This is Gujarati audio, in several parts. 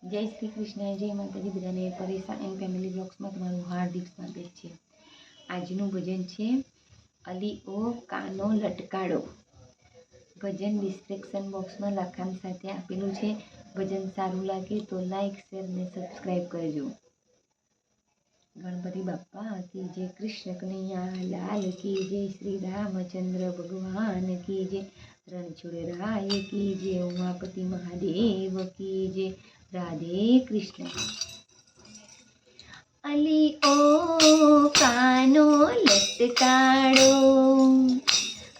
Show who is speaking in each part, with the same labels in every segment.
Speaker 1: જય શ્રી કૃષ્ણ, જય માતાજી બધાને. પરેશાન એન્ડ ફેમિલી બ્લોગ્સમાં તમારું હાર્દિક સ્વાગત છે. આજનું ભજન છે અલી ઓ કાનો લટકાડો. ભજન ડિસ્ક્રિપ્શન બોક્સમાં લખાણ સાથે આપેલું છે. ભજન સારું લાગે તો લાઈક, શેર ને સબસ્ક્રાઈબ કરજો. ગણપતિ બાપ્પા કી જય, કૃષ્ણ કનૈયા લાલ કી જય, શ્રી રામચંદ્ર ભગવાન કી જય, રણછોડ રાય કી જય, ઉમાપતિ મહાદેવ કી જય, રાધે કૃષ્ણ. અલી ઓ કાનો લટકાડો,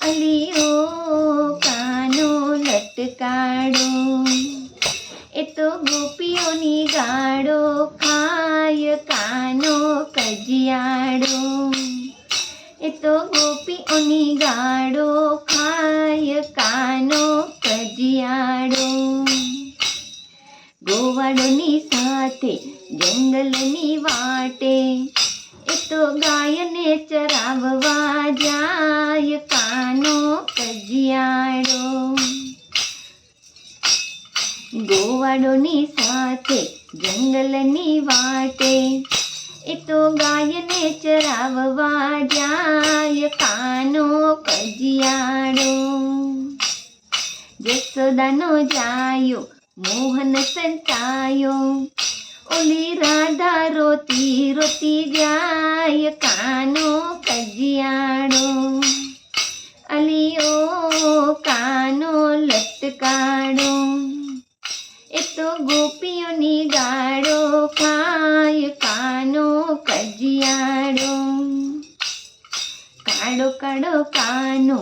Speaker 1: અલી ઓ કાનો લટકાડો, એ તો ગોપીઓની ગાડો ખાય કાનો કજિયાડો, એ તો ગોપીઓની ગાડો ખાય કાનો કજિયાડો. ગોવાડોની સાથે જંગલની વાટે, એ તો ગાયને ચરાવવા જાય કાનો કજિયાડો. ગોવાડોની સાથે જંગલની વાટે, એ તો ગાયને ચરાવવા જાય કાનો કજિયાડો. જસોદાનો જાયો મોહન સંતાયો, ઓલી રાધા રોતી રોતી જાય કાનો કજિયાડો. અલી ઓ કાનો લટકાડો, એ તો ગોપીઓની ગાડો ખાય કાનો કજિયાડો. કાળો કાળો કાનો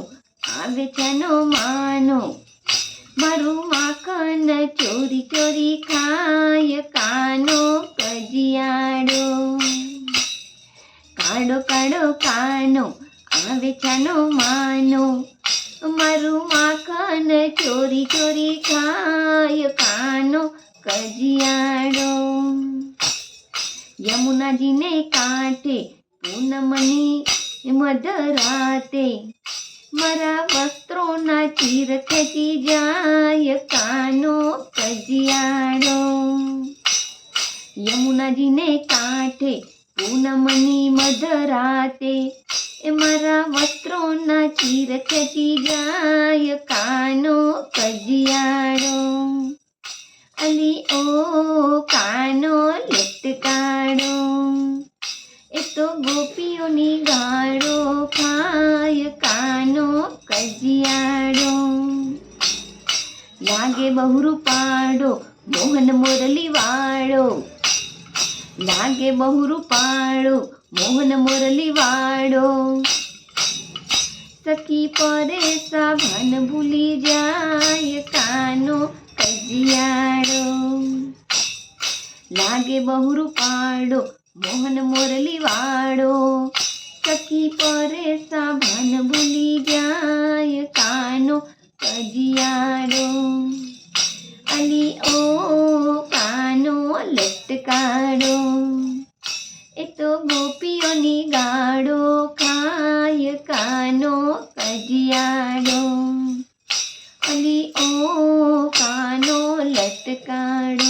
Speaker 1: આવે છાનો માનો, મારું માખણ ચોરી ચોરી ખાય કાનો કજિયાડો. કાળો કાળો કાનો આવે છાનો માનો, મારું માખણ ચોરી ચોરી ખાય કાનો કજિયાડો. યમુનાજીને કાંઠે પૂનમની મધરાતે, મારા વસ્ત્રોના ચીર ખેંચી જાય કાનો કજિયાડો. યમુનાજીને કાંઠે પૂનમની મધરાતે, એ મારા વસ્ત્રોના ચીર ખેંચી જાય કાનો કજિયાડો. અલી ઓ કાનો લટકાડો, એ તો ગોપીઓની ગાડો ખાય કાનો કજિયાડો. લાગે બહુ પાડો મોહન મુરલી વાળો, લાગે બહુ પાડો મોહન મુરલી વાળો. સખી પરેશા ભાન ભૂલી જાય કાનો કજિયાડો. લાગે બહુ પાડો મોહન મુરલી વાળો, સખી પરેશા ભાન ભૂલી જાય કાનો કજિયાડો. અલી ઓ કાનો લટકાડો, એ તો ગોપીઓની ગાડો ખાય કાનો કજિયાડો. અલી ઓ કાનો લટકાડો.